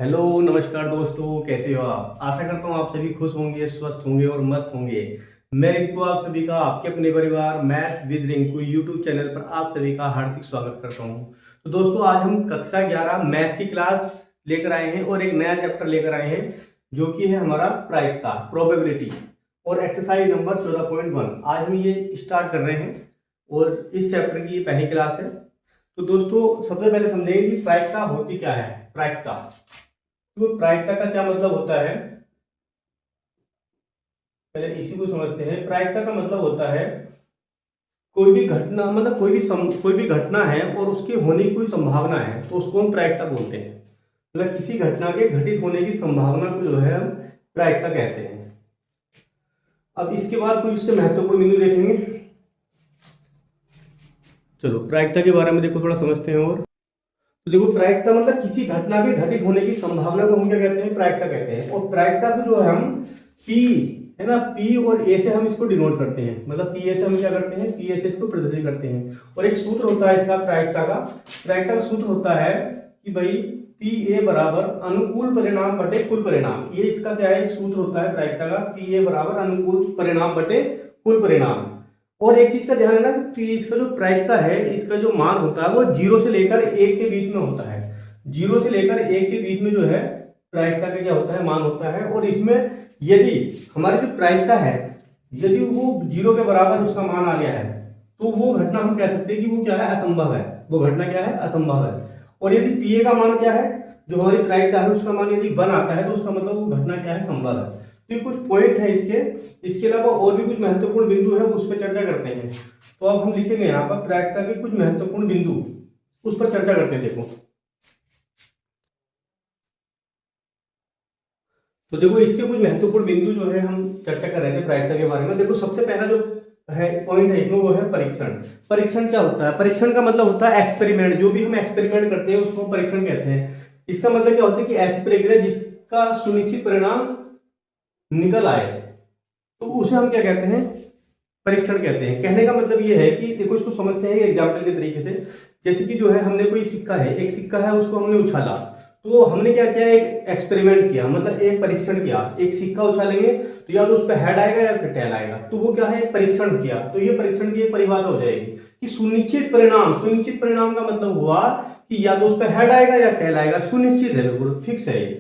Hello नमस्कार दोस्तों, कैसे हो आप। आशा करता हूँ आप सभी खुश होंगे, स्वस्थ होंगे और मस्त होंगे। मैं रिंकू आप सभी का आपके अपने परिवार math with Rinku YouTube channel पर आप सभी का हार्दिक स्वागत करता हूँ। तो दोस्तों, आज हम कक्षा 11 मैथ की क्लास लेकर आए हैं और एक नया चैप्टर लेकर आए हैं जो कि है हमारा प्रायिकता, प्रोबेबिलिटी, और एक्सरसाइज नंबर 14.1। आज हम ये स्टार्ट कर रहे हैं और इस चैप्टर की ये पहली क्लास है। तो दोस्तों, सबसे पहले समझेंगे कि प्रायिकता होती क्या है। प्रायिकता, तो प्रायिकता का क्या मतलब होता है, पहले इसी को समझते हैं। प्रायिकता का मतलब होता है कोई भी घटना, मतलब कोई भी घटना है और उसके होने की कोई संभावना है तो उसको हम प्रायिकता बोलते हैं। मतलब किसी घटना के घटित होने की संभावना को जो है हम प्रायिकता कहते हैं। अब इसके बाद कोई इसके महत्वपूर्ण बिंदु देखेंगे। चलो प्रायिकता के बारे में देखो, थोड़ा समझते हैं। और तो देखो, प्रायिकता मतलब किसी घटना के घटित होने की संभावना को हम क्या कहते हैं, प्रायिकता कहते हैं। और प्रायिकता को जो है हम पी, है ना, पी और ए से हम इसको डिनोट करते हैं। मतलब पी ए से हम क्या करते हैं, पी ए से इसको प्रदर्शित करते हैं। और एक सूत्र होता है इसका प्रायिकता का सूत्र होता है कि भाई पी ए बराबर अनुकूल परिणाम बटे कुल परिणाम। ये इसका क्या है, एक सूत्र होता है प्रायिकता का, पी ए बराबर अनुकूल परिणाम बटे कुल परिणाम। और एक चीज का ध्यान रखना कि इसका जो प्रायिकता है, इसका जो मान होता है वो 0 से लेकर 1 के बीच में होता है। 0 से लेकर 1 के बीच में जो है प्रायिकता का क्या होता है, मान होता है। और इसमें यदि हमारी जो प्रायिकता है, यदि वो 0 के बराबर उसका मान आ गया है तो वो घटना हम कह सकते हैं कि वो क्या है, असंभव है। वो घटना क्या है, असंभव है। और यदि पी ए का मान क्या है, जो हमारी प्रायिकता है उसका मान यदि 1 आता है तो उसका मतलब वो घटना क्या है, संभव है। तो ये कुछ पॉइंट है इसके। इसके अलावा और भी कुछ महत्वपूर्ण बिंदु है, उस पर चर्चा करते हैं। तो अब हम लिखेंगे यहाँ पर प्रायिकता के कुछ महत्वपूर्ण बिंदु, उस पर चर्चा करते हैं। देखो, तो देखो इसके कुछ महत्वपूर्ण बिंदु जो है हम चर्चा कर रहे थे प्रायिकता के बारे में। देखो, सबसे पहला जो है पॉइंट है इसमें, वो है परीक्षण। परीक्षण क्या होता है, परीक्षण का मतलब होता है एक्सपेरिमेंट। जो भी हम एक्सपेरिमेंट करते हैं उसको परीक्षण कहते हैं। इसका मतलब क्या होता है कि ऐसी प्रक्रिया जिसका सुनिश्चित परिणाम निकल आए तो उसे हम क्या कहते हैं, परीक्षण कहते हैं। कहने का मतलब ये है कि देखो, इसको समझते हैं एग्जाम्पल के तरीके से। जैसे कि जो है, हमने कोई सिक्का है, एक सिक्का है, उसको हमने उछाला। तो हमने क्या किया, एक एक्सपेरिमेंट किया, मतलब एक परीक्षण किया। एक सिक्का उछालेंगे तो या तो उस पर हेड आएगा या फिर टेल आएगा। तो वो क्या है, एक परीक्षण किया। तो ये परीक्षण की एक परिभाषा हो जाएगी कि सुनिश्चित परिणाम। सुनिश्चित परिणाम का मतलब हुआ कि या तो उस पर हेड आएगा या टेल आएगा। सुनिश्चित है, बिल्कुल फिक्स है ये।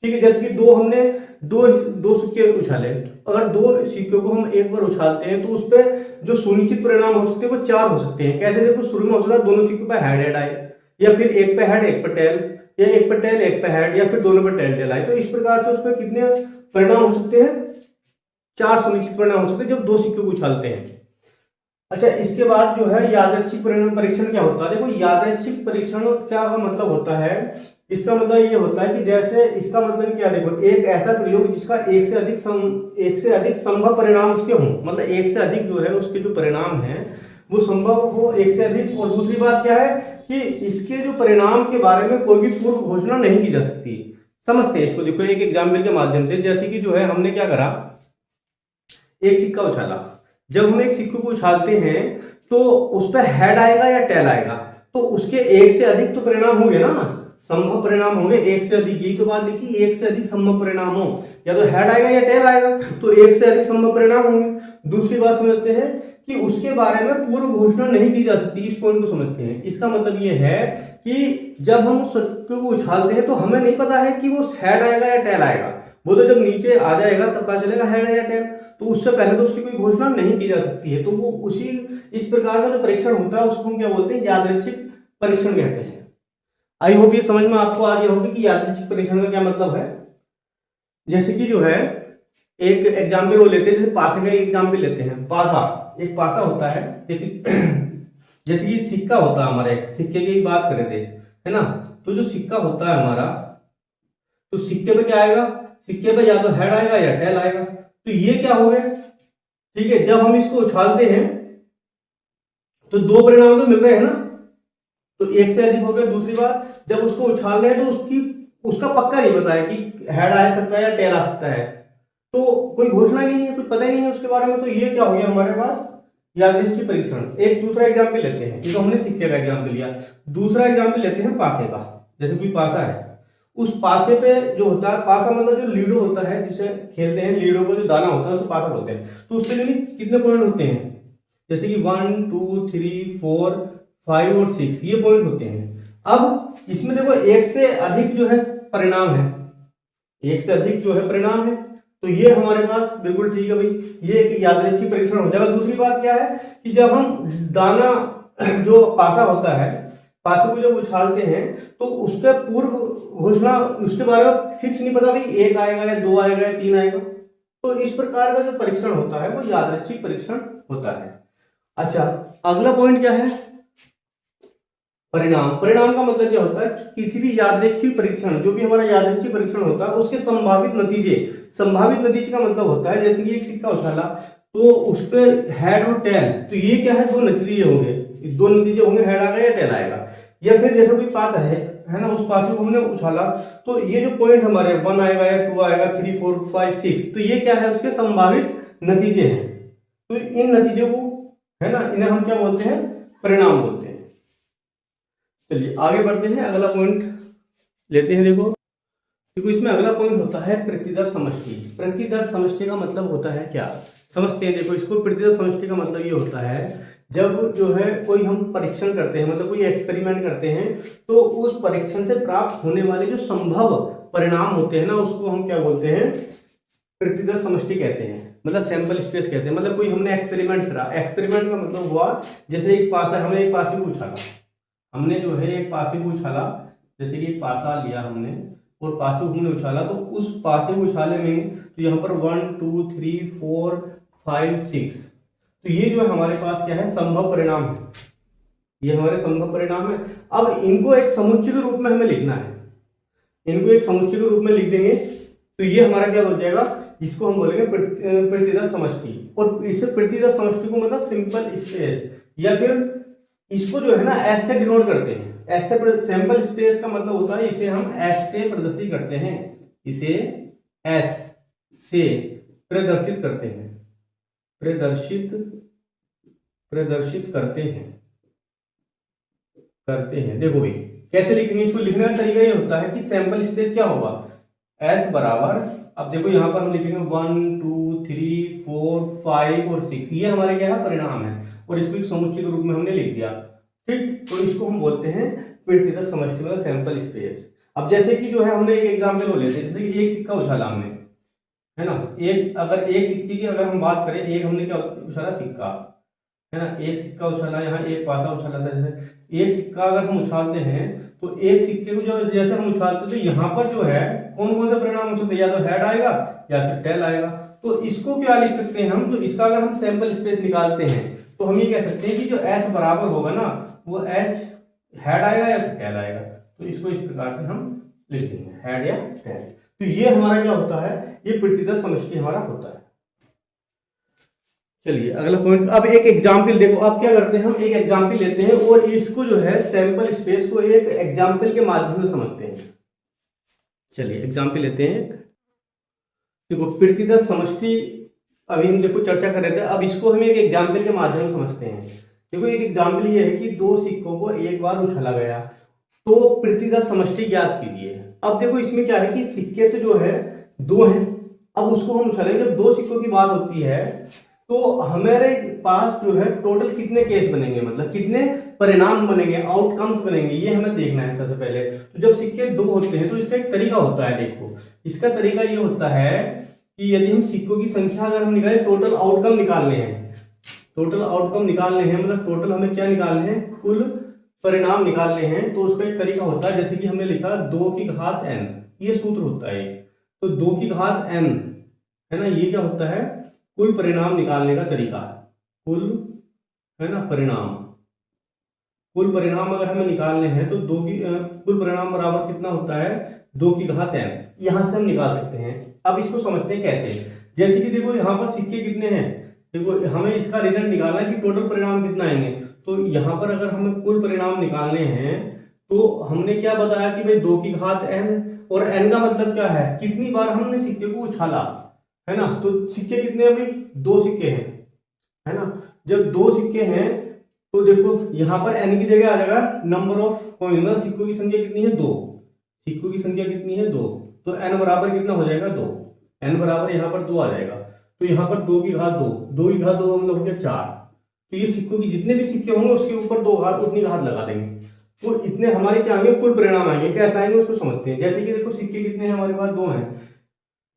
ठीक है, जैसे कि हमने दो दो सिक्के उछाले। अगर दो सिक्कों को हम एक बार उछालते हैं तो उस पर जो सुनिश्चित परिणाम हो सकते हैं वो 4 हो सकते हैं। कैसे, देखो शुरू में हो सकता है दोनों सिक्कों पर हेड हेड आए, या फिर एक पे हेड एक पे टेल, या एक पे टेल एक पे हेड, या फिर दोनों पे टेल टेल आए। तो इस प्रकार से उसमें कितने परिणाम हो सकते हैं, 4 सुनिश्चित परिणाम हो सकते हैं जब दो सिक्कों को उछालते हैं। अच्छा, इसके बाद जो है यादृच्छिक परिणाम परीक्षण क्या होता है। देखो, यादृच्छिक परीक्षण क्या का मतलब होता है, इसका मतलब ये होता है कि जैसे, इसका मतलब क्या, देखो एक ऐसा प्रयोग जिसका एक से अधिक संभव परिणाम उसके हों। मतलब एक से अधिक जो है उसके जो परिणाम है वो संभव हो, एक से अधिक। और दूसरी बात क्या है कि इसके जो परिणाम के बारे में कोई भी पूर्व घोषणा नहीं की जा सकती। समझते हैं इसको। देखो एक एग्जाम्पल के माध्यम से, जैसे कि जो है हमने क्या करा, एक सिक्का उछाला। जब हम एक सिक्के को उछालते हैं तो उस पर हेड आएगा या टेल आएगा, तो उसके एक से अधिक तो परिणाम होंगे ना, संभव परिणाम होंगे। एक से अधिक, यही तो बात लिखी, एक से अधिक संभव परिणाम हो, या तो हेड आएगा या टेल आएगा, तो एक से अधिक संभव परिणाम होंगे। दूसरी बात समझते हैं कि उसके बारे में पूर्व घोषणा नहीं की जा सकती। इस पॉइंट को समझते हैं। इसका मतलब ये है कि जब हम उस सिक्के को उछालते हैं तो हमें नहीं पता है कि वो हेड आएगा या टेल आएगा। वो तो जब नीचे आ जाएगा तब पता चलेगा हेड है या टेल। तो उससे पहले तो उसकी कोई घोषणा नहीं की जा सकती है। तो वो उसी इस प्रकार का जो परीक्षण होता है उसको हम क्या बोलते हैं, यादृच्छिक परीक्षण कहते हैं। आई होप ये समझ में आपको आ गया होगा कि यादृच्छिक परीक्षण का क्या मतलब है। जैसे कि जो है एक एग्जाम्पल वो लेते हैं, जैसे पासे का एग्जाम्पल लेते हैं। पासा, एक पासा होता है। जैसे कि सिक्का होता है हमारे, सिक्के की बात कर रहे थे, है ना। तो जो सिक्का होता है हमारा, तो सिक्के पे क्या आएगा, सिक्के पे या तो हेड आएगा या टेल आएगा। तो ये क्या हो गया, ठीक है। जब हम इसको उछालते हैं तो दो परिणाम तो मिल रहे हैं ना, तो एक से अधिक हो गया। दूसरी बात, जब उसको उछाल रहे हैं तो उसका पक्का नहीं पता है कि हेड आ सकता है या टेल आ सकता है। तो कोई घोषणा नहीं है, कुछ पता ही नहीं है उसके बारे में। तो ये क्या हो गया हमारे पास, यादृच्छिक परीक्षण। एक दूसरा एग्जाम्पल लेते हैं, ये तो हमने सिक्के का एग्जाम्पल लिया। दूसरा एग्जाम्पल लेते हैं पासे का। जैसे कोई पासा है उस पासे पे जो होता है, पासा मतलब जो लीडो होता है जिसे खेलते हैं, लीडो का जो दाना होता है उसे पासा बोलते हैं। तो उसके लिए कितने पॉइंट होते हैं, जैसे कि 1 2 3 4 5 और 6 ये पॉइंट होते हैं। अब इसमें देखो एक से अधिक जो है परिणाम है, एक से अधिक जो है परिणाम है, तो ये हमारे पास बिल्कुल ठीक है भाई, ये एक यादृच्छिक परीक्षण हो जाएगा। दूसरी बात क्या है कि जब हम दाना जो पासा होता है, पासे को जब उछालते हैं तो उसके पूर्व घोषणा उसके बारे में फिक्स नहीं पता भाई 1 आएगा या 2 आएगा या 3 आएगा। तो इस प्रकार का जो परीक्षण होता है वो यादृच्छिक परीक्षण होता है। अच्छा, अगला पॉइंट क्या है, परिणाम। परिणाम का मतलब क्या होता है, किसी भी यादृच्छिक परीक्षण, जो भी हमारा यादृच्छिक परीक्षण होता है उसके संभावित नतीजे। संभावित नतीजे का मतलब होता है जैसे कि एक सिक्का उछाला तो उस पर हेड और टेल, तो ये क्या है, दो नतीजे होंगे, दो नतीजे होंगे, हेड आएगा या टेल आएगा। या फिर जैसे कोई पास है ना, उस पास को हमने उछाला तो ये जो पॉइंट हमारे 1 आएगा या 2 आएगा, 3 4 5 6, तो ये क्या है, उसके संभावित नतीजे हैं। तो इन नतीजों को है ना, इन्हें हम क्या बोलते हैं, परिणाम बोलते हैं। चलिए आगे बढ़ते हैं, अगला पॉइंट लेते हैं। देखो इसमें अगला पॉइंट होता है प्रतिदर्श समष्टि। प्रतिदर्श समष्टि का मतलब होता है क्या, समझते हैं। देखो इसको प्रतिदर्श समष्टि का मतलब ये होता है जब जो है कोई हम परीक्षण करते हैं, मतलब कोई एक्सपेरिमेंट करते हैं, तो उस परीक्षण से प्राप्त होने वाले जो संभव परिणाम होते हैं ना, उसको हम क्या बोलते हैं, प्रतिदर्श समष्टि कहते हैं, मतलब सैंपल स्पेस कहते हैं। मतलब कोई हमने एक्सपेरिमेंट करा, एक्सपेरिमेंट का मतलब हुआ जैसे एक पासा, हमने एक पासे को उछाला, हमने जो है एक पासे को उछाला, जैसे कि एक पासा लिया हमने और पासे को हमने उछाला, तो उस पासे को उछाले में तो यहाँ पर 1 2 3 4 5 6, तो ये जो है हमारे पास क्या है, संभव परिणाम है, ये हमारे संभव परिणाम है। अब इनको एक समुच्चय के रूप में हमें लिखना है, इनको एक समुच्चय के रूप में लिख देंगे तो ये हमारा क्या हो जाएगा, इसको हम बोलेंगे प्रतिदर्श समष्टि। और इसे प्रतिदर्श समष्टि को मतलब सिंपल स्पेस, या फिर इसको जो है ना एस से डिनोट करते हैं। एस से सैंपल स्पेस का मतलब होता है इसे हम एस से प्रदर्शित करते हैं, इसे एस से प्रदर्शित करते हैं, प्रदर्शित करते हैं। देखो भाई कैसे लिखेंगे, इसको लिखने का तरीका ये होता है कि सैंपल स्पेस क्या होगा, एस बराबर, अब देखो यहां पर हम लिखेंगे 1 2 3 4 5 और 6, ये हमारे क्या है, परिणाम है, और इसको एक समुच्चय के रूप में हमने लिख दिया। ठीक, तो इसको हम बोलते हैं प्रतिदर्श समष्टि, मतलब सैंपल स्पेस। अब जैसे कि जो है हमने एक एग्जांपल वो लेते हैं, जैसे कि एक सिक्का उछाला हमने, है ना, एक अगर एक सिक्के की अगर हम बात करें, एक हमने क्या उछाला, सिक्का, है ना, एक सिक्का उछाला, यहाँ एक पासा उछाला था, जैसे एक सिक्का अगर हम उछालते हैं तो एक सिक्के को जो जैसे हम उछालते तो यहाँ पर जो है कौन कौन से परिणाम उछलते, या तो हेड आएगा या फिर टेल आएगा। तो इसको क्या लिख सकते हैं हम, तो इसका अगर हम सैंपल स्पेस निकालते हैं तो हम ये कह सकते हैं कि जो एस बराबर होगा ना, वो एच हेड आएगा या फिर टेल आएगा। तो इसको इस प्रकार से हम लिख देंगे, हेड या टेल। तो ये हमारा क्या होता है, ये प्रतिदर्श समष्टि हमारा होता है। चलिए अगला पॉइंट, अब एक एग्जाम्पल देखो, अब क्या करते हैं, हम एक एग्जाम्पल लेते हैं और इसको जो है सैंपल स्पेस को एक एग्जाम्पल के माध्यम से समझते हैं। चलिए एग्जाम्पल लेते हैं, देखो प्रतिदर्श समष्टि अभी हम देखो चर्चा कर रहे थे, अब इसको हम एक एग्जाम्पल के माध्यम से समझते हैं। देखो एक एग्जाम्पल ये है कि दो सिक्कों को एक बार उछाला गया, तो प्रतिदर्श समष्टि ज्ञात कीजिए। अब देखो इसमें क्या है कि सिक्के तो जो है दो हैं, अब उसको हम उछालेंगे, जब दो सिक्कों की बात होती है तो हमारे पास जो है टोटल कितने केस बनेंगे, मतलब कितने परिणाम बनेंगे, आउटकम्स बनेंगे, ये हमें देखना है सबसे पहले। तो जब सिक्के दो होते हैं तो इसका एक तरीका होता है, देखो इसका तरीका ये होता है कि यदि हम सिक्कों की संख्या अगर हम निकालें, टोटल आउटकम निकालने हैं, टोटल आउटकम निकालने हैं, मतलब टोटल हमें क्या निकालने हैं, कुल परिणाम निकालने हैं। तो उसका एक तरीका होता है, जैसे कि हमने लिखा 2 की घात n, ये सूत्र होता है। तो 2 की घात n है ना, ये क्या होता है, कुल परिणाम निकालने का तरीका, कुल है ना परिणाम, कुल परिणाम अगर हमें निकालने हैं तो कुल परिणाम बराबर कितना होता है, 2 की घात n, यहां से हम निकाल सकते हैं। अब इसको समझते हैं कैसे, जैसे कि देखो यहाँ पर सिक्के कितने हैं, देखो हमें इसका रिजल्ट निकालना है कि टोटल परिणाम कितना आएंगे। तो यहाँ पर अगर हमें कुल परिणाम निकालने हैं तो हमने क्या बताया कि भाई 2 की घात n, और n का मतलब क्या है, कितनी बार हमने सिक्के को उछाला, है ना। तो सिक्के कितने हैं भाई, 2 सिक्के हैं, है ना। जब 2 सिक्के हैं तो देखो यहाँ पर n की जगह आ जाएगा नंबर ऑफ कॉइन, मतलब सिक्कों की संख्या कितनी है, 2, सिक्कों की संख्या कितनी है 2, तो n बराबर कितना हो जाएगा 2, n बराबर यहाँ पर 2 आ जाएगा। तो यहाँ पर 2 की घात 2, 2 की घात 2 मतलब हो गया 4। तो ये सिक्कों की जितने भी सिक्के होंगे उसके ऊपर 2 घात उतनी घात लगा देंगे, तो इतने हमारे क्या आएंगे, कुल परिणाम आएंगे। कैसे आएंगे उसको समझते हैं। जैसे कि देखो सिक्के कितने हैं हमारे पास, 2 हैं,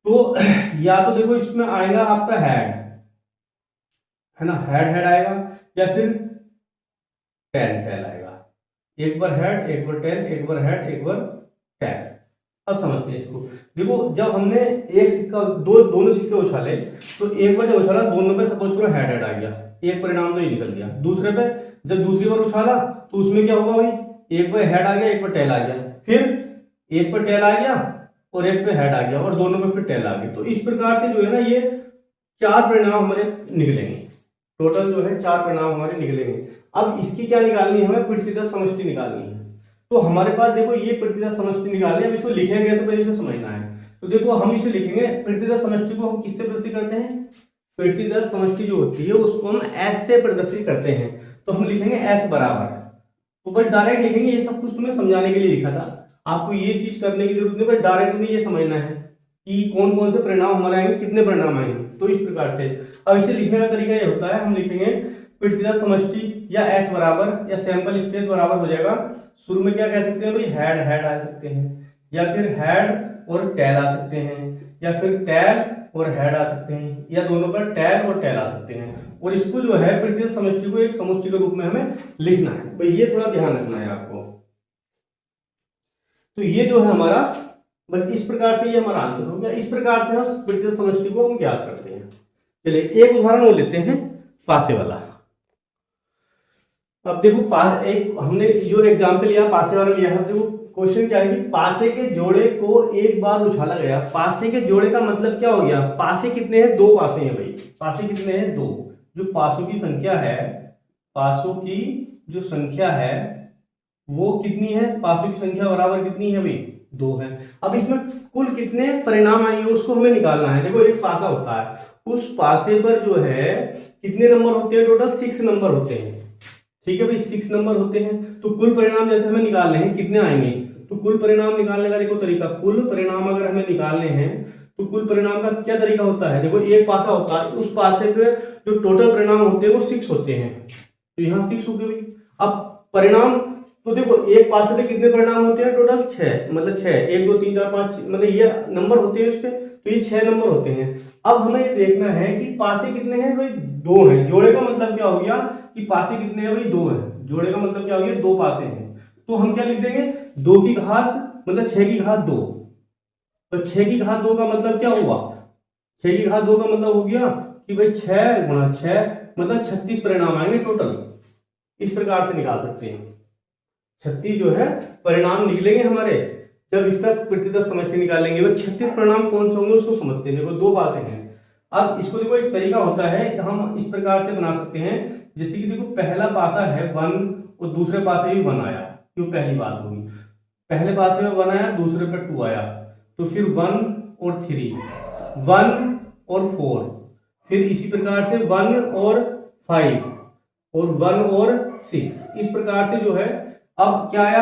तो या तो देखो इसमें आएगा आपका हेड, है ना, हेड हेड आएगा, या फिर टेल टेल आएगा। एक बार हेड, एक बार टेल, एक बार हेड, एक बार टेल। अब समझते हैं इसको। देखो जब हमने एक सिक्का दोनों सिक्के उछाले, तो एक बार जब उछाला दोनों पे सपोज करो हेड हेड आ गया, एक परिणाम तो ये निकल गया। दूसरे पे जब दूसरी बार उछाला तो उसमें क्या हुआ भाई, एक बार हेड आ गया, एक बार टेल आ गया, फिर एक पर टेल आ गया और एक पे हेड आ गया, और दोनों पे फिर टेल आ गया। तो इस प्रकार से जो है ना ये 4 परिणाम हमारे निकलेंगे। टोटल जो है 4 परिणाम हमारे निकलेंगे। अब इसकी क्या निकालनी है, हमें प्रतिशत समष्टि निकालनी है। तो हमारे पास देखो ये प्रतिशत समष्टि निकालनी है। अब इसको लिखेंगे तो पहले इसे समझना है। तो देखो हम इसे लिखेंगे, प्रतिशत समष्टि को हम किससे प्रदर्शित करते हैं, प्रतिशत समष्टि जो होती है उसको हम एस से प्रदर्शित करते हैं। तो हम लिखेंगे एस बराबर, तो बस डायरेक्ट लिखेंगे, ये सब कुछ तुम्हें समझाने के लिए लिखा था, आपको ये चीज करने की जरूरत नहीं, बस डायरेक्ट में ये समझना है कि कौन कौन से परिणाम हमारे आएंगे, कितने परिणाम आएंगे। तो इस प्रकार से अब इसे लिखने का तरीका ये होता है, हम लिखेंगे प्रतिशत समष्टि या एस बराबर या सैंपल स्पेस बराबर हो जाएगा। शुरू में क्या कह सकते हैं भाई, हेड हेड आ सकते हैं, या फिर हेड और टेल आ सकते हैं, या फिर टेल और हेड आ सकते हैं, या दोनों पर टेल और टेल आ सकते हैं। और इसको जो है प्रतिशत समष्टि को एक समुच्चय के रूप में हमें लिखना है भाई, ये थोड़ा ध्यान रखना है आपको। तो ये जो है हमारा, बस इस प्रकार से ये हमारा आंसर हो गया। इस प्रकार से हम प्रतिशत समष्टि को हम ज्ञात करते हैं। चलिए एक उदाहरण वो लेते हैं, पासे वाला। अब देखो एक हमने जो एग्जाम्पल लिया पासे वाला लिया है। देखो क्वेश्चन क्या है कि पासे के जोड़े को एक बार उछाला गया। पासे के जोड़े का मतलब क्या हो गया, पासे कितने हैं, 2 पासे हैं भाई। पासे कितने हैं, 2। जो पासों की संख्या है, पासों की जो संख्या है वो कितनी है, पासों की संख्या बराबर कितनी है भाई, 2 है। अब इसमें कुल कितने परिणाम आएंगे उसको हमें निकालना है। देखो एक पासा होता है, उस पासे पर जो है कितने नंबर होते हैं, टोटल 6 नंबर होते हैं। ठीक है भाई, 6 नंबर होते हैं। तो कुल परिणाम जैसे हमें निकालने हैं, कितने आएंगे, तो कुल परिणाम निकालने का देखो तरीका, कुल परिणाम अगर हमें निकालने हैं तो कुल परिणाम का क्या तरीका होता है। देखो एक पासा होता है, उस पासे पे जो टोटल परिणाम होते हैं वो 6 होते हैं, तो यहाँ 6 हो गए भाई। अब परिणाम तो देखो एक पासे पे कितने परिणाम होते हैं, टोटल 6, मतलब 6, 1 2 3 4 5, मतलब ये नंबर होते हैं उस पे, तो ये 6 नंबर होते हैं। अब हमें ये देखना है कि पासे कितने हैं भाई, 2 हैं। जोड़े का मतलब क्या हो गया कि पासे कितने हैं भाई, 2 हैं। जोड़े का मतलब क्या हो गया, 2 पासे हैं। तो हम क्या लिख देंगे, 2 की घात मतलब 6 की घात 2। तो 6 की घात 2 का मतलब क्या हुआ, 6 की घात 2 का मतलब हो गया कि भाई 6 गुणा 6 मतलब 36 परिणाम आएंगे टोटल। इस प्रकार से निकाल सकते हैं, 36 जो है परिणाम निकलेंगे हमारे। जब इसका प्रतिशत समष्टि निकालेंगे वो 36 परिणाम कौन से होंगे उसको समझते हैं। देखो 2 पासे हैं। अब इसको देखो एक तरीका होता है, हम इस प्रकार से बना सकते हैं, जैसे कि देखो पहला पासा है 1 और दूसरे पासे भी 1 आया, क्यों, पहली बात होगी। पहले पासे में 1 आया, दूसरे पे 2 आया, तो फिर 1 और 3, 1 और 4, फिर इसी प्रकार से 1 और 5 और 1 और 6। इस प्रकार से जो है अब क्या आया,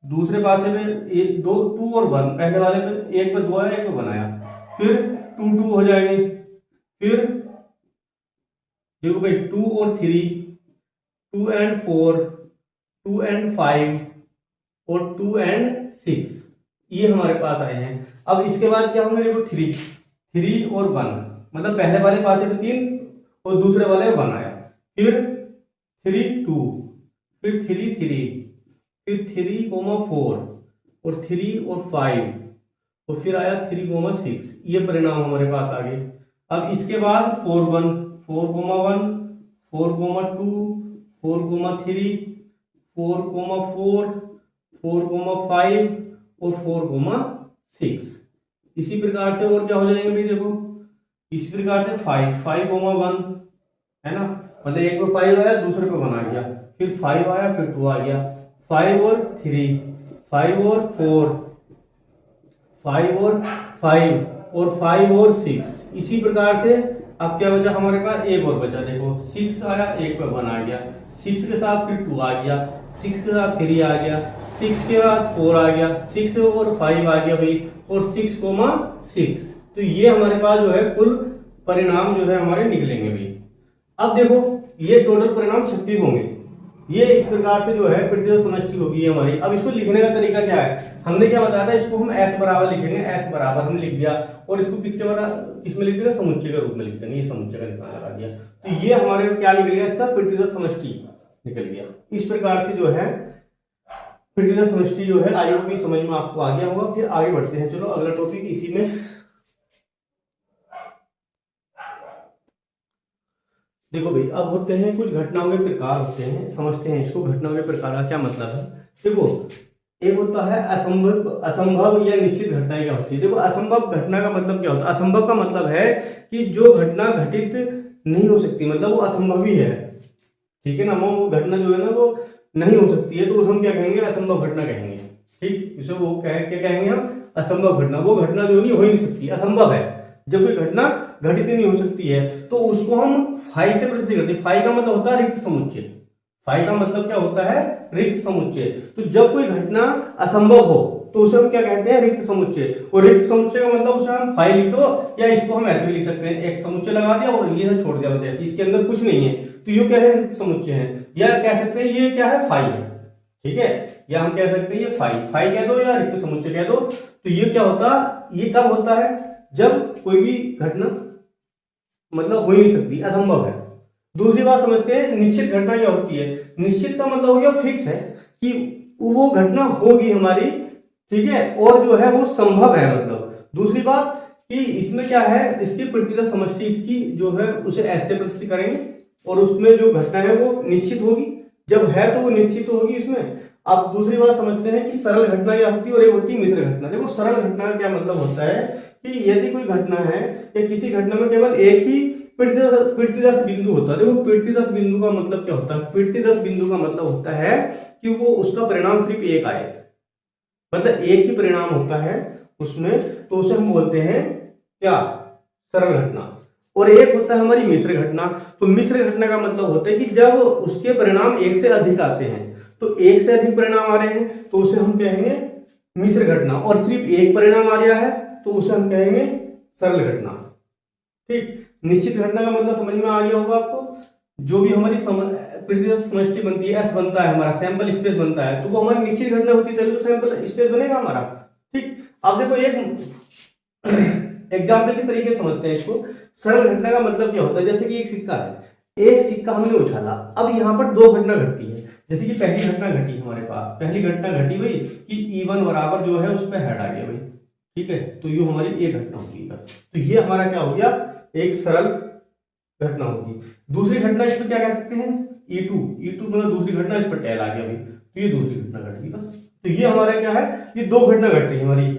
दूसरे पासे में 2 और 1, पहले वाले पे 1 पे 2 आया, 1 पे 1 आया, फिर 2 2 हो जाएंगे। फिर देखो भाई 2 और 3, 2 and 4, 2 and 5 और 2 and 6, ये हमारे पास आए हैं। अब इसके बाद क्या होंगे, देखो 3 और 1, मतलब पहले वाले पासे पे 3 और दूसरे वाले 1 आया, फिर 3 2, फिर 3 3, फिर 3 4 और 3 और 5 और फिर आया 3 6। ये परिणाम हमारे पास आ गए। अब इसके बाद 4 1, 4 1, 4 2, 4 3, 4 4, 4 5 और 4 6। इसी प्रकार से और क्या हो जाएंगे भाई, देखो इसी प्रकार से 5 5 1 है ना, मतलब एक पे 5 आया, दूसरे पे 1 आ गया, फिर 5 आया, फिर 2 आ गया, 5 और 3, 5 और 4, 5 और 5 और 5 और 6। इसी प्रकार से अब क्या बचा हमारे पास, एक और बचा, देखो 6 आया, एक पे 1 आ गया, 6 के साथ फिर 2 आ गया, 6 के साथ 3 आ गया, 6 के बाद 4 आ गया, 6 और 5 आ गया भाई, और 6,6। तो ये हमारे पास जो है कुल परिणाम जो है हमारे निकलेंगे भाई। अब देखो ये टोटल परिणाम 36 होंगे। ये इस प्रकार से जो है प्रतिशत समष्टि होगी हमारी। अब इसको लिखने का तरीका क्या है, हमने क्या बताया था, इसको हम s बराबर लिखेंगे, s बराबर हमने लिख दिया, और इसको किसके बराबर, किसमें लिख देंगे, समुच्चय के रूप में लिख देंगे। ये समुच्चय का निशान लगा दिया, तो ये हमारे क्या निकल गया, इसका प्रतिशत समष्टि निकल गया। इस प्रकार से जो है प्रतिशत समष्टि जो है आई होप की समझ में आपको आ गया होगा। फिर आगे बढ़ते हैं, चलो अगला टॉपिक इसी में। देखो भाई, अब होते हैं कुछ घटनाओं के प्रकार होते हैं, समझते हैं इसको। घटनाओं के प्रकार का क्या मतलब है, देखो एक होता है असंभव या निश्चित घटनाएं क्या होती है। देखो असंभव घटना का मतलब क्या होता है, असंभव का मतलब है कि जो घटना घटित नहीं हो सकती, मतलब वो असंभव ही है, ठीक है ना। वो घटना जो है ना वो नहीं हो सकती है, तो उसे हम क्या कहेंगे, असंभव घटना कहेंगे, ठीक। इसे वो क्या कहेंगे हम, असंभव घटना। वो घटना जो नहीं हो ही नहीं सकती, असंभव है। जब कोई घटना घटित नहीं हो सकती है तो उसको हम फाई से प्रतिनिधित्व करते हैं। फाई का मतलब होता है रिक्त समुच्चय। फाई का मतलब क्या होता है, रिक्त समुच्चय। तो जब कोई घटना असंभव हो तो उसे हम क्या कहते हैं, रिक्त समुच्चय। और रिक्त समुच्चय का मतलब उसे हम फाई लिख दो, या इसको हम ऐसे भी लिख सकते हैं, एक समुच्चय लगा दिया और ये छोड़ दिया, जैसे इसके अंदर कुछ नहीं है, तो ये क्या है, रिक्त समुच्चय है। या कह सकते हैं ये क्या है, फाई है, ठीक है। या हम कह सकते हैं ये फाई, फाई कह दो या रिक्त समुच्चय कह दो। तो ये क्या होता, ये कब होता है, जब कोई भी घटना मतलब हो ही नहीं सकती, असंभव है। दूसरी बात समझते हैं, निश्चित घटना क्या होती है। निश्चित का मतलब हो गया फिक्स है कि वो घटना होगी हमारी, ठीक है, और जो है वो संभव है। मतलब दूसरी बात कि इसमें क्या है, इसकी प्रतिशत समष्टि इसकी जो है उसे ऐसे प्रतिशत करेंगे, और उसमें जो घटना है वो निश्चित होगी, जब है तो वो निश्चित तो होगी इसमें। अब दूसरी बात समझते हैं कि सरल घटना क्या होती है और एक होती है मिश्र घटना। देखो सरल घटना का क्या मतलब होता है कि यदि कोई घटना है या किसी घटना में केवल एक ही प्रतिदर्श बिंदु होता है। देखो प्रतिदर्श बिंदु का मतलब क्या होता है, प्रतिदर्श बिंदु का मतलब होता है कि वो उसका परिणाम सिर्फ एक आए, मतलब एक ही परिणाम होता है उसमें, तो उसे हम बोलते हैं क्या, सरल घटना। और एक होता है हमारी मिश्र घटना। तो मिश्र घटना का मतलब होता है कि जब उसके परिणाम एक से अधिक आते हैं, तो एक से अधिक परिणाम आ रहे हैं तो उसे हम कहेंगे मिश्र घटना, और सिर्फ एक परिणाम आ रहा है तो उसे हम कहेंगे सरल घटना, ठीक। निश्चित घटना का मतलब समझ में आ गया होगा आपको। जो भी हमारी प्रतिशत समष्टि बनती है, एस बनता है हमारा, सैंपल स्पेस बनता है, तो वो हमारी निश्चित घटना होती है, तभी तो सैंपल स्पेस बनेगा हमारा, ठीक। अब देखो एक एग्जाम्पल के तरीके समझते हैं इसको। सरल घटना का मतलब क्या होता है, जैसे कि एक सिक्का है, एक सिक्का हमने उछाला, अब यहाँ पर दो घटना घटती है। जैसे कि पहली घटना घटी हमारे पास, पहली घटना घटी भाई कि E1 बराबर जो है उस पर हेड आ गया भाई, ठीक है, तो ये हमारी एक घटना होगी बस। तो ये हमारा क्या हो गया, एक सरल घटना होगी। दूसरी घटना इसको क्या कह सकते हैं, E2 मतलब दूसरी घटना, इस पर टेल आ गया भाई, तो ये दूसरी घटना घट गई बस। तो ये हमारा क्या है, ये दो घटना घट रही है हमारी,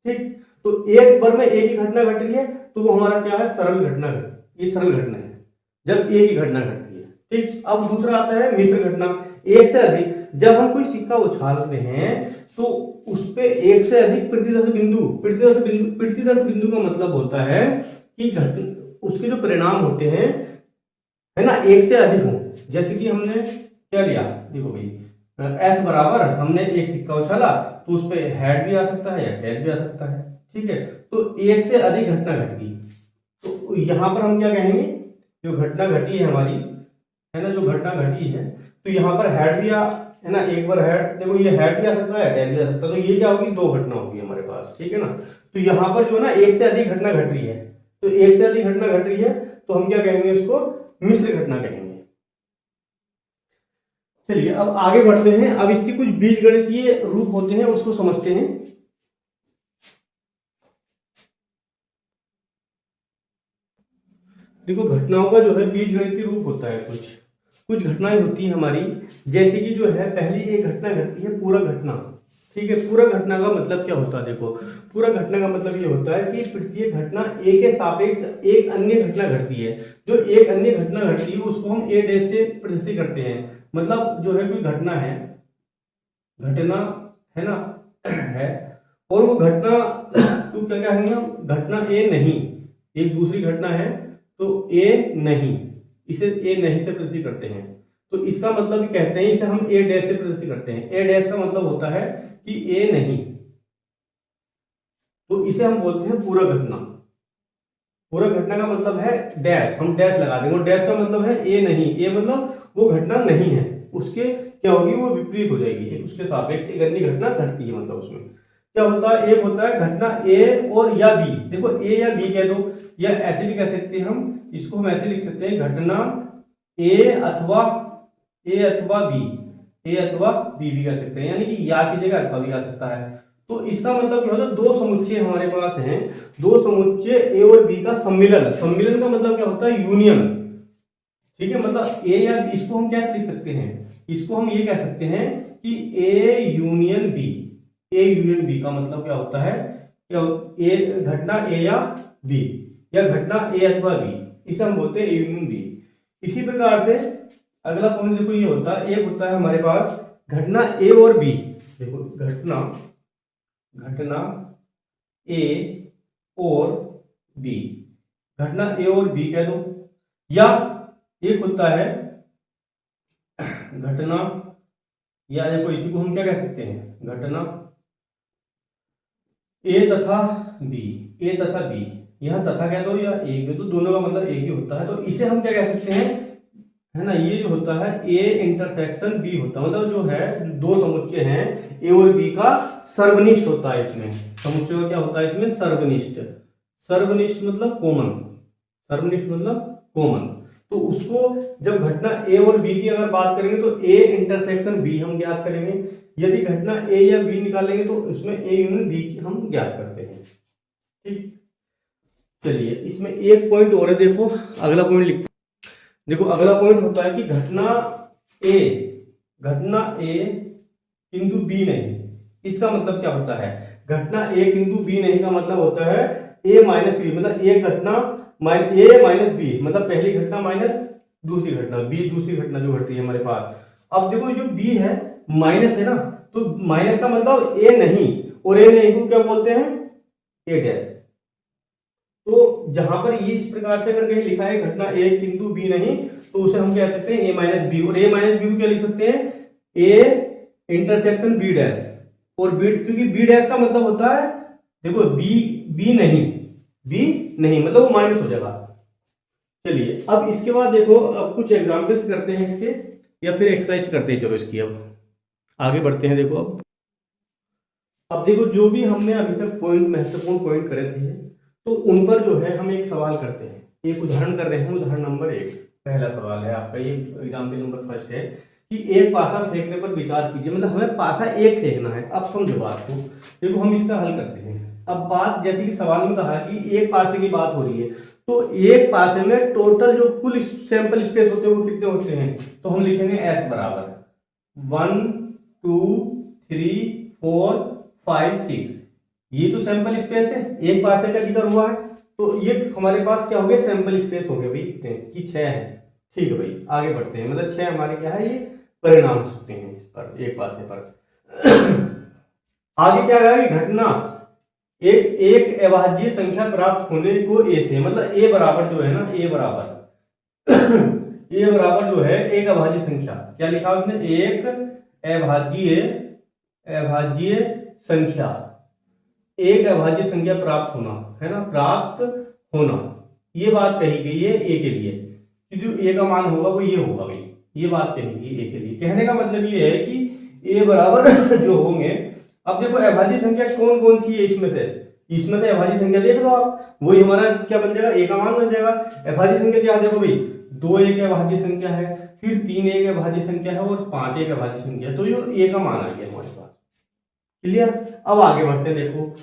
ठीक। तो एक बार में एक ही घटना घट रही है तो वो हमारा क्या है, सरल घटना, ये सरल घटना है जब एक ही घटना घटती है, ठीक। अब दूसरा आता है मिश्र घटना, एक से अधिक। जब हम कोई सिक्का उछालते हैं तो उस पे एक से अधिक प्रतिदर्श बिंदु का मतलब होता है कि उसके जो परिणाम होते हैं, है ना, एक से अधिक हो। जैसे कि हमने क्या लिया, देखो भाई एस बराबर, हमने एक सिक्का उछाला तो उस पे हेड भी आ सकता है या टेल भी आ सकता है, ठीक है। तो एक से अधिक घटना घट गई, तो यहाँ पर हम क्या कहेंगे, जो घटना घटी है हमारी, है ना, जो घटना घटी है, तो यहाँ पर हेड भी है ना, एक बार हेड, देखो ये हेड भी आ सकता है, टेल भी आ सकता है, तो ये क्या होगी, दो घटना होगी हमारे पास, ठीक है ना। तो यहाँ पर जो है ना एक से अधिक घटना घट रही है, तो एक से अधिक घटना घट रही है तो हम क्या कहेंगे, उसको मिश्र घटना कहेंगे। चलिए अब आगे बढ़ते हैं। अब इसके कुछ बीजगणितीय रूप होते हैं, उसको समझते हैं। देखो घटनाओं का जो है बीजगणितीय रूप होता है, कुछ घटनाएं होती है हमारी, जैसे कि जो है पहली एक घटना घटती है पूरा घटना, ठीक है। पूरा घटना का मतलब क्या होता है, देखो पूरा घटना का मतलब ये होता है कि प्रत्येक घटना ए के सापेक्ष एक अन्य घटना घटती है। जो एक अन्य घटना घटती है उसको हम ए डैश से प्रतिस्थापित करते हैं। मतलब जो है कोई घटना है, है ना, है, और वो घटना तो क्या कहेंगे हम, घटना ए नहीं, एक दूसरी घटना है तो ए नहीं, इसे ए नहीं से प्रतिस्थापित करते हैं। तो इसका मतलब कहते हैं, इसे हम ए डैश से प्रदर्शित करते हैं। ए डैश का मतलब होता है कि ए नहीं, तो इसे हम बोलते हैं पूरक घटना। पूरक घटना का मतलब है डैश, हम डैश लगा देंगे। डैश का मतलब है ए नहीं, ए मतलब वो घटना नहीं है, उसके क्या होगी, वो विपरीत हो जाएगी, एक उसके सापेक्ष एक अन्य घटना घटती है। मतलब उसमें क्या होता है, एक होता है घटना ए और या बी। देखो ए या बी कह दो, या ऐसे भी कह सकते हैं हम, इसको हम ऐसे लिख सकते हैं घटना ए अथवा बी, ए अथवा बी भी कह सकते हैं, यानी कि या की जगह अथवा भी आ सकता है। तो इसका मतलब क्या होता है, दो समुच्चय हमारे पास हैं, दो समुच्चय ए और बी का सम्मिलन। सम्मिलन का मतलब क्या होता है, यूनियन। ठीक है, मतलब ए या बी, इसको हम कैसे लिख सकते हैं, इसको हम ये कह सकते हैं कि A union B. A union B का मतलब क्या होता है, ए घटना ए या बी, या घटना ए अथवा बी, इसे हम बोलते हैं ए यूनियन बी। इसी प्रकार से अगला पॉइंट देखो, ये होता है, एक होता है हमारे पास घटना ए और बी। देखो घटना ए और बी, घटना ए और बी कह दो, या एक होता है घटना, या देखो इसी को हम क्या कह सकते हैं, घटना ए तथा बी, ए तथा बी, यहां तथा कह दो या ए कह दो, दोनों का मतलब एक ही होता है। तो इसे हम क्या कह सकते हैं, है ना, ये जो होता है ए इंटरसेक्शन बी होता है, मतलब जो है दो समुच्चय हैं ए और बी का सर्वनिष्ठ होता है। इसमें समुच्चय का क्या होता है, इसमें सर्वनिष्ठ। सर्वनिष्ठ मतलब कॉमन, सर्वनिष्ठ मतलब कॉमन। तो उसको जब घटना ए और बी की अगर बात करेंगे तो ए इंटरसेक्शन बी हम ज्ञात करेंगे। यदि घटना ए या बी निकालेंगे तो उसमें ए यूनियन बी की हम ज्ञात करते हैं। ठीक, चलिए इसमें एक पॉइंट और है, देखो अगला पॉइंट लिखते हैं। देखो अगला पॉइंट होता है कि घटना ए किंतु बी नहीं। इसका मतलब क्या होता है, घटना ए किंतु बी नहीं का मतलब होता है ए माइनस बी, मतलब ए घटना ए माइनस बी, मतलब पहली घटना माइनस दूसरी घटना, बी दूसरी घटना जो घट रही है हमारे पास। अब देखो जो बी है माइनस है ना, तो माइनस का मतलब ए नहीं, और ए नहीं को क्या बोलते हैं, ए डैश। तो जहां पर ये इस प्रकार से अगर कहीं लिखा है घटना ए किंतु बी नहीं, तो उसे हम कह सकते हैं ए माइनस बी, और ए माइनस बी को क्या लिख सकते हैं, ए इंटरसेक्शन बी डैश। और बी, क्योंकि बी डैश का मतलब होता है, देखो बी नहीं मतलब वो माइनस हो जाएगा। चलिए अब इसके बाद देखो, अब कुछ एग्जांपल्स करते हैं इसके, या फिर एक्सरसाइज करते हैं। चलो इसकी अब आगे बढ़ते हैं। देखो अब देखो जो भी हमने अभी तक पॉइंट, महत्वपूर्ण पॉइंट करे थे, तो उन पर जो है हम एक सवाल करते हैं। एक उदाहरण कर रहे हैं, उदाहरण नंबर 1, पहला सवाल है आपका, ये एग्जाम्पल नंबर फर्स्ट है कि एक पासा फेंकने पर विचार कीजिए। मतलब हमें पासा एक फेंकना है। अब समझो बात को, देखो हम इसका हल करते हैं। अब बात जैसे कि सवाल में कहा कि एक पासे की बात हो रही है, तो एक पासे में टोटल जो कुल सैंपल स्पेस होते हैं वो कितने होते हैं, तो हम लिखेंगे S बराबर 1 2 3 4 5 6। ये तो सैंपल स्पेस है, एक पासे का जिक्र हुआ है, तो ये हमारे पास क्या हो गया, सैंपल स्पेस हो गया भाई, कितने कि 6 है। ठीक है भाई, आगे बढ़ते हैं। मतलब 6 हमारे क्या है, ये परिणाम हो सकते हैं इस पर, एक पासे पर। आगे क्या कहा कि घटना एक अभाज्य संख्या प्राप्त होने को ए से, मतलब ए बराबर जो है ना, ए बराबर ए बराबर जो है एक अभाज्य संख्या, क्या लिखा उसने, एक अभाज्य संख्या, एक अभाज्य संख्या प्राप्त होना, है ना, प्राप्त होना। ये बात कही गई है ए के लिए कि जो ए का मान होगा वो ये होगा भाई, ये बात कही गई ए के लिए। कहने का मतलब ये है कि ए बराबर जो होंगे, अब देखो अभाज्य संख्या कौन कौन सी है इसमें से अभाज्य संख्या देख लो आप, वही हमारा क्या बन जाएगा, ए का मान बन जाएगा। अभाज्य संख्या क्या, देखो भाई 2 एक अभाज्य संख्या है, फिर 3 एक अभाज्य संख्या है, और 5 एक अभाज्य संख्या है, तो जो ए का मान आ गया हमारे पास। क्लियर। अब आगे बढ़ते हैं। देखो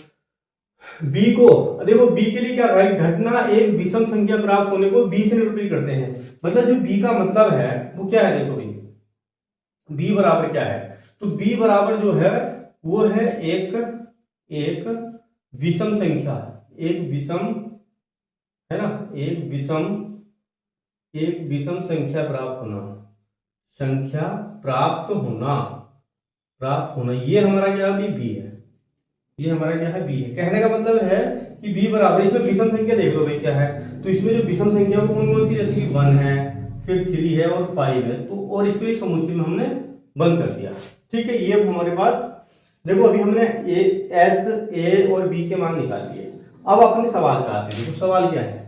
बी को, देखो बी के लिए क्या है, घटना एक विषम संख्या प्राप्त होने को बी से निरूपित करते हैं। मतलब जो बी का मतलब है वो क्या है, देखो भाई बी बराबर क्या है, तो बी बराबर जो है वो है एक विषम संख्या, एक विषम, है ना, एक विषम संख्या प्राप्त होना, ये हमारा क्या है, बी है, ये हमारा क्या है, बी है। कहने का मतलब है कि बी बराबर, इसमें विषम संख्या देख लो भाई क्या है, तो इसमें जो विषम संख्या वो कौन कौन सी, जैसे कि 1 है, फिर 3 है और 5 है, तो और इसको एक समुच्चय में हमने बंद कर दिया। ठीक है, ये हमारे पास देखो अभी हमने एस ए और बी के मान निकाल लिए। अब अपने सवाल का आते हैं। देखो सवाल क्या है,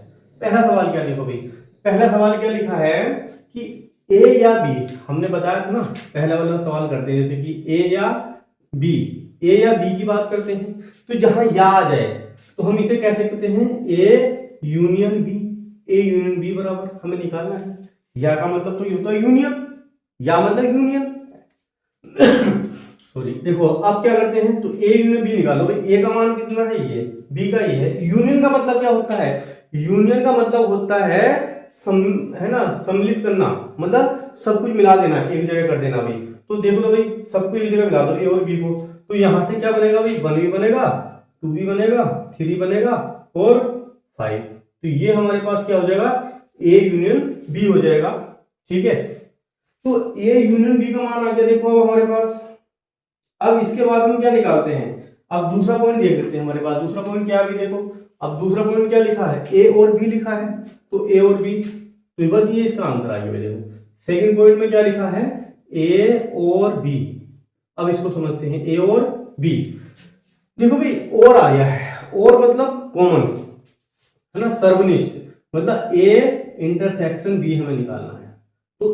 पहला सवाल क्या, देखो भाई पहला सवाल क्या लिखा है कि ए या बी, हमने बताया था ना पहला वाला सवाल करते हैं जैसे कि ए या बी, ए या बी की बात करते हैं, तो जहां या आ जाए तो हम इसे कैसे कहते हैं, A union B. A union B बराबर हमें निकालना है, या का मतलब तो ये होता है यूनियन, या मतलब यूनियन सॉरी। देखो अब क्या करते हैं, तो ए यूनियन बी निकालो भाई। ए का मान कितना है, ये बी का ये है। यूनियन का मतलब क्या होता है, यूनियन का मतलब होता है है ना, सम्मिलित करना, मतलब सब कुछ मिला देना, एक जगह कर देना भाई। तो देखो तो भाई सबको एक जगह मिला दो, ए और बी को, तो यहां से क्या बनेगा भाई, 1 भी बनेगा, 2 भी बनेगा, 3 बनेगा और 5। तो ये हमारे पास क्या हो जाएगा, ए यूनियन बी हो जाएगा। ठीक है, तो ए यूनियन बी का मान आ गया देखो अब हमारे पास। अब इसके बाद हम क्या निकालते हैं, अब दूसरा पॉइंट देख लेते हैं हमारे पास। दूसरा पॉइंट क्या है देखो, अब दूसरा पॉइंट क्या लिखा है, ए और बी लिखा है, तो ए और बी, तो बस ये इसका आंसर आ गया। देखो सेकंड पॉइंट में क्या लिखा है, ए और बी। अब इसको समझते हैं, ए और बी। देखो भाई और आ गया है, और मतलब कॉमन है ना, सर्वनिष्ठ, मतलब ए इंटरसेक्शन बी हमें निकालना है। तो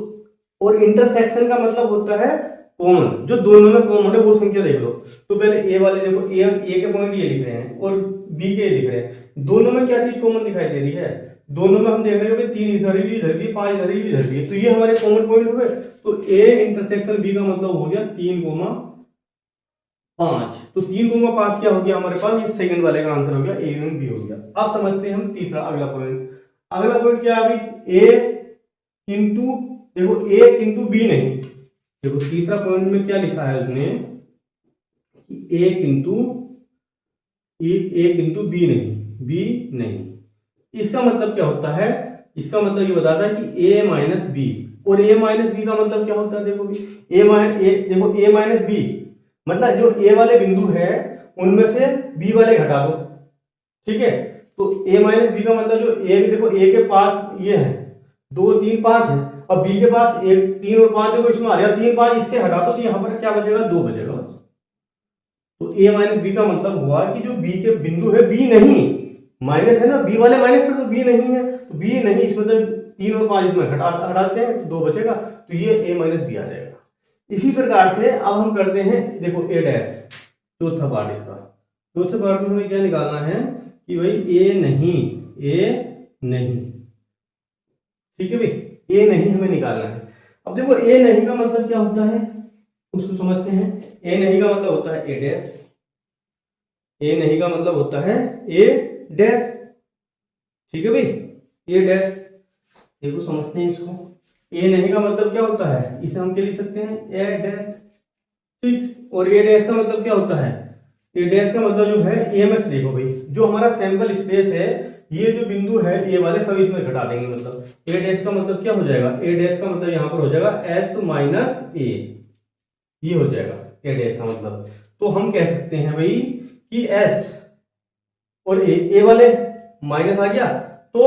और इंटरसेक्शन का मतलब होता है कॉमन, जो दोनों में कॉमन है वो संख्या देख लो। तो पहले ए वाले देखो, ए के पॉइंट ये लिख रहे हैं और बी के लिख रहे हैं, दोनों में क्या चीज कॉमन दिखाई दे रही है, दोनों में हम देख रहे हैं 3 इधर भी, इधर भी, 5 इधर भी, इधर भी, तो ये हमारे कॉमन पॉइंट हो गए। तो ए इंटरसेक्शन बी का मतलब हो गया 3,5। तो 3,5 क्या हो गया हमारे पास, ये सेकंड वाले का आंसर हो गया, ए यूनियन बी हो गया। अब समझते हैं हम तीसरा अगला पॉइंट। अगला पॉइंट क्या है अभी, ए किंतु, देखो ए किंतु बी नहीं। देखो तीसरा पॉइंट में क्या लिखा है उसने कि ए किंतु बी नहीं, बी नहीं। इसका मतलब क्या होता है, इसका मतलब ये बताता है कि ए माइनस बी, और ए माइनस बी का मतलब क्या होता है, देखो भी देखो ए माइनस बी मतलब जो ए वाले बिंदु है उनमें से बी वाले घटा दो। ठीक है, तो ए माइनस बी का मतलब जो ए, देखो ए के पास ये है 2 3 5 है, और बी के पास 1 3 और 5 देखो इसमें आ गया 3 5, इसके हटा दो तो यहाँ पर क्या बचेगा, 2 बचेगा बस। तो ए माइनस बी का मतलब हुआ कि जो बी के बिंदु है, बी नहीं, माइनस है ना, बी वाले माइनस कर, तो बी नहीं है, तो बी नहीं, इसमें तो 3 और 5 इसमें हटाते हैं तो 2 बचेगा, तो ये ए माइनस बी आ जाएगा। इसी प्रकार से अब हम करते हैं, देखो ए डैश, चौथा पार्ट इसका। चौथे पार्ट में हमें क्या निकालना है कि भाई ए नहीं, ए नहीं। ठीक है भाई, ए नहीं हमें निकालना है। अब देखो ए नहीं का मतलब क्या होता है उसको समझते हैं। ए नहीं का मतलब होता है ए डैश, ए नहीं का मतलब होता है ए डैश। ठीक है भाई, ए डैश, देखो समझते हैं इसको। ए नहीं का मतलब क्या होता है, इसे हम क्या लिख सकते हैं, ए डैश। ठीक, और ए डैश का मतलब क्या होता है, ए डैश का मतलब जो है एमएस, देखो भाई जो हमारा सैंपल स्पेस है, ये जो बिंदु है ए वाले सब इसमें घटा देंगे, मतलब ए डैश का मतलब क्या हो जाएगा, ए डैश का मतलब यहाँ पर हो जाएगा एस माइनस ए, ये हो जाएगा ए डैश का मतलब। तो हम कह सकते हैं भाई कि एस और ए वाले माइनस आ गया, तो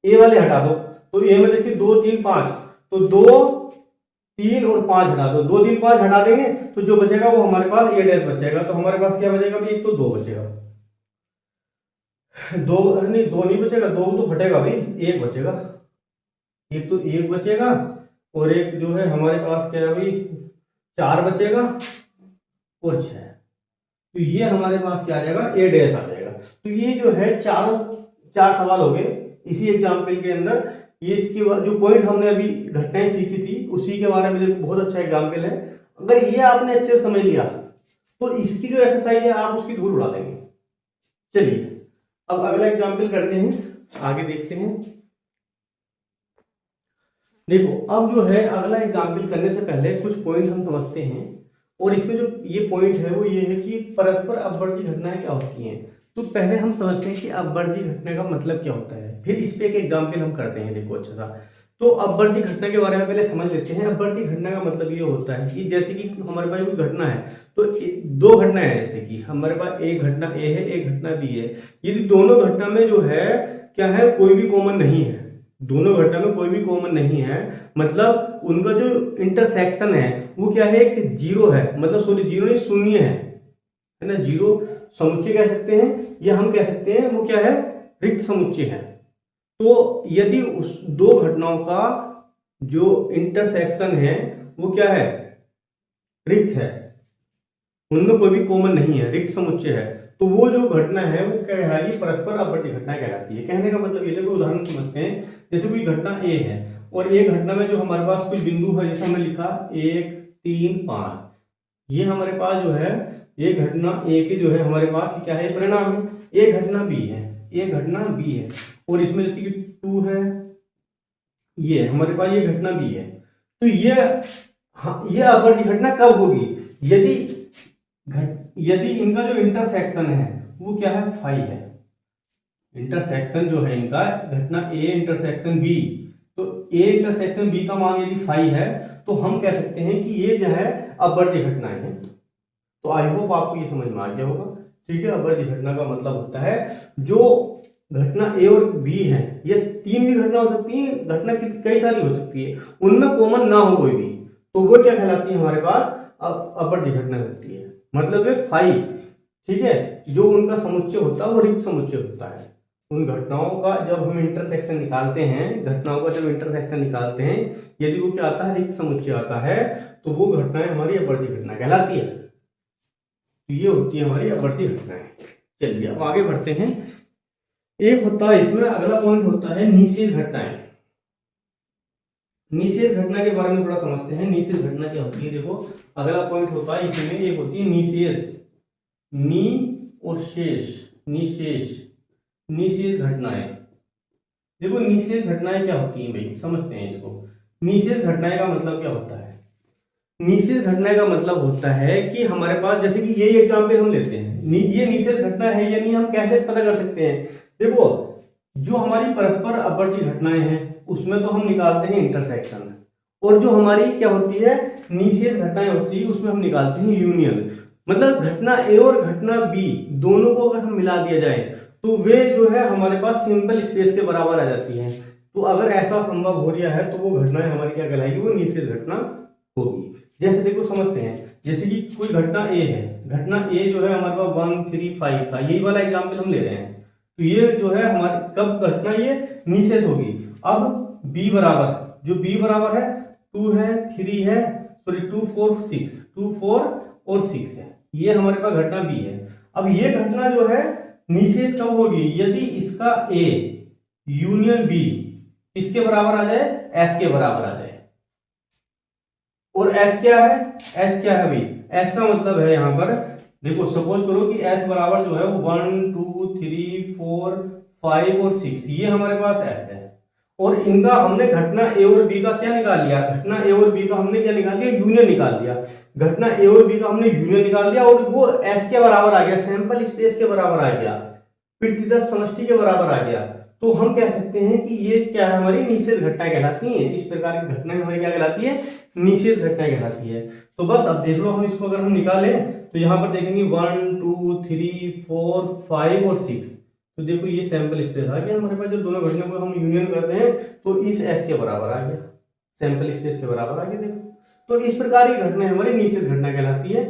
ए वाले हटा दो, तो ए में देखिए 2 3 5, तो 2 3 और 5 हटा दो, 2 3 5 हटा देंगे तो जो बचेगा वो हमारे पास ए डैश बचेगा। तो हमारे पास क्या बचेगा भाई, एक तो 2 बचेगा, 2 नहीं, 2 नहीं बचेगा, 2 तो हटेगा भाई, 1 बचेगा, एक तो 1 बचेगा, और एक जो है हमारे पास क्या है भाई 4 बचेगा और 6। तो ये हमारे पास क्या आ जाएगा, ए डैश आ जाएगा। तो ये जो है चार सवाल हो गए इसी एग्जाम्पल के अंदर। ये इसके बाद जो पॉइंट हमने अभी घटनाएं सीखी थी उसी के बारे में देखो, बहुत अच्छा एग्जाम्पल है। अगर ये आपने अच्छे से समझ लिया तो इसकी जो एक्सरसाइज है आप उसकी धूल उड़ा देंगे। चलिए अब अगला एग्जाम्पल करते हैं, आगे देखते हैं। देखो अब जो है अगला एग्जाम्पल करने से पहले कुछ पॉइंट हम समझते हैं, और इसमें जो ये पॉइंट है वो ये है कि परस्पर अपवर्ती घटनाएं क्या होती हैं। तो पहले हम समझते हैं कि अपवर्ती घटना का मतलब क्या होता है, फिर इस पे एक एग्जाम्पल हम करते हैं। देखो अच्छा सा, तो अपवर्ती घटना के बारे में पहले समझ लेते हैं। अपवर्ती घटना का मतलब ये होता है कि जैसे कि हमारे पास कोई घटना है, तो 2 घटना है, जैसे कि हमारे पास एक घटना ए है, एक घटना बी है। यदि दोनों घटना में जो है क्या है, कोई भी कॉमन नहीं है, दोनों घटना में कोई भी कॉमन नहीं है, मतलब उनका जो इंटरसेक्शन है वो क्या है, एक जीरो है, मतलब सॉरी जीरो नहीं, शून्य है ना, जीरो समुच्चय कह सकते हैं, या हम कह सकते हैं वो क्या है, रिक्त समुच्चय है। तो यदि उस दो घटनाओं का जो इंटरसेक्शन है वो क्या है, रिक्त है, उनमें कोई भी कॉमन नहीं है, रिक्त समुच्चय है, तो वो जो घटना है वो क्या कहलाएगी, परस्पर अपवर्ती घटना कहलाती है। कहने का मतलब ये, देखो उदाहरण समझते हैं, जैसे कोई घटना ए है और एक घटना में जो हमारे पास कुछ बिंदु है, जैसे हमने लिखा 1 3 5, ये हमारे पास जो है ये घटना ए के जो है हमारे पास क्या है, परिणाम है। एक घटना बी है, एक घटना बी है, और इसमें जैसे कि 2 है, ये हमारे पास ये घटना बी है। तो ये ये अपवर्ती घटना कब होगी, यदि यदि इनका जो इंटरसेक्शन है वो क्या है, फाई है। इंटरसेक्शन जो है इनका, घटना ए इंटरसेक्शन बी, तो ए इंटरसेक्शन बी का मान यदि फाई है तो हम कह सकते हैं कि ये जो है अपवर्ती घटनाएं हैं। तो आई होप आपको ये समझ में आ गया होगा, ठीक है। अपवर्ती घटना का मतलब होता है जो घटना ए और बी है, ये तीन भी घटना हो सकती है, घटना कई सारी हो सकती है, उनमें कॉमन ना हो कोई भी, तो वो क्या कहलाती है हमारे पास, अपवर्ती घटना होती है। मतलब है फाई, ठीक है, जो उनका समुच्चय होता है वो रिक्त समुच्चय होता है। उन घटनाओं का जब हम इंटरसेक्शन निकालते हैं, घटनाओं का जब इंटरसेक्शन निकालते हैं, यदि वो क्या आता है, रिक्त समुच्चय आता है, तो वो घटनाएं हमारी अपवर्ती घटना कहलाती है। तो ये होती है हमारी अपवर्ती घटनाएं। चलिए अब आगे बढ़ते हैं। एक होता है इसमें, अगला पॉइंट होता है निषेध घटनाएं। निषेध घटना के बारे में थोड़ा समझते हैं, निषेध घटना क्या होती है। देखो अगला पॉइंट होता है इसमें, एक होती है निशेष, नी और शेष, निशेष, निषेध घटनाएं। देखो निषेध घटनाएं क्या होती हैं भाई, समझते हैं इसको। निषेध घटनाएं का मतलब क्या होता है, निषेध घटना का मतलब होता है कि हमारे पास, जैसे कि ये एग्जाम्पल हम लेते हैं, ये निषेध घटना है या नहीं, हम कैसे पता कर सकते हैं। देखो जो हमारी परस्पर अपवर्ती घटनाएं हैं उसमें तो हम निकालते हैं इंटरसेक्शन, और जो हमारी क्या होती है निषेध घटनाएं होती है उसमें हम निकालते हैं यूनियन। मतलब घटना ए और घटना बी दोनों को अगर हम मिला दिया जाए तो वे जो है हमारे पास सिंपल स्पेस के बराबर आ जाती है। तो अगर ऐसा संभव हो रहा है तो वो घटनाएं हमारी क्या कहलाएगी, वो निषेध घटना होगी। जैसे देखो समझते हैं, जैसे कि कोई घटना ए है, घटना ए जो है हमारे पास 1 3 5 था, यही वाला एग्जाम्पल हम ले रहे हैं। तो ये जो है हमारी कब घटना ये निषेध होगी। अब बी बराबर, जो बी बराबर है 2 है 3 है, सॉरी 2 4 6, 2 4 और 6 है, ये हमारे पास घटना बी है। अब ये घटना जो है निषेध कब होगी, यदि इसका ए यूनियन बी इसके बराबर आ जाए, एस के बराबर आ जाए। और एस क्या है, एस क्या है भाई, एस का मतलब है यहां पर, देखो सपोज करो कि एस बराबर जो है वो 1 2 3 4 5 और 6, ये हमारे पास एस है। और इनका हमने घटना ए और बी का क्या निकाल लिया, घटना ए और बी का हमने क्या निकाल लिया, यूनियन निकाल लिया। घटना ए और बी का हमने यूनियन निकाल लिया और वो एस के बराबर आ गया, सैंपल स्पेस के बराबर आ गया, पृथ्वी समष्टि के बराबर आ गया। तो हम कह सकते हैं कि ये क्या है, हमारी निषेध घटनाएं कहलाती हैं। इस प्रकार की घटनाएं हमारी क्या कहलाती है, निषेध घटनाएं कहलाती है। तो बस अब देख लो, हम इसको अगर हम निकालें तो यहाँ पर देखेंगे 1 2 3 4 5 और 6। तो देखो ये सैंपल स्पेस आ गया हमारे पास, जब दोनों घटनाओं को हम यूनियन करते हैं तो इस एस के बराबर आ गया, सैंपल स्पेस के बराबर आ गया। देखो तो इस प्रकार की घटनाएं हमारी निषेध घटना कहलाती है,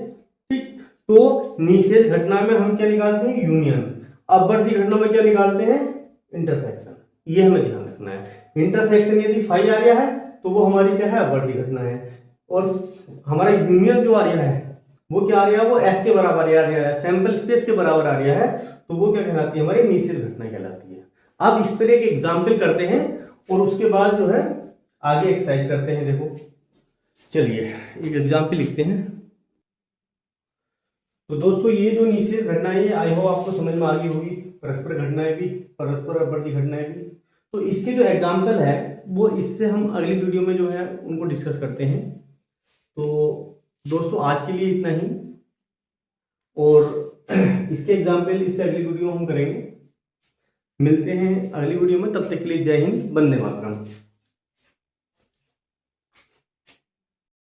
ठीक। तो निषेध घटना में हम क्या निकालते हैं, यूनियन। अपवर्ती घटना में क्या निकालते हैं, इंटरसेक्शन। ये हमें ध्यान रखना है। इंटरसेक्शन यदि फाई आ गया है तो वो हमारी क्या है, अपवर्ती घटना है। और हमारा यूनियन जो आ रहा है वो क्या आ रहा है, वो एस के बराबर आ रहा है, सैंपल स्पेस के बराबर आ रहा है, तो वो क्या कहलाती है, हमारी निषेध घटना कहलाती है। अब इस पर एक एग्जाम्पल करते हैं और उसके बाद जो है आगे एक्सरसाइज करते हैं। देखो चलिए एक एग्जाम्पल लिखते हैं। तो दोस्तों ये जो निषेध घटनाएं है, आई होप आपको समझ में आ गई होगी, परस्पर घटनाएं भी, परस्पर अपवर्ती घटनाएं भी। तो इसके जो एग्जाम्पल है वो इससे हम अगली वीडियो में जो है उनको डिस्कस करते हैं। तो दोस्तों आज के लिए इतना ही, और इसके एग्जाम्पल इससे अगली वीडियो हम करेंगे। मिलते हैं अगली वीडियो में, तब तक के लिए जय हिंद, वंदे मातरम।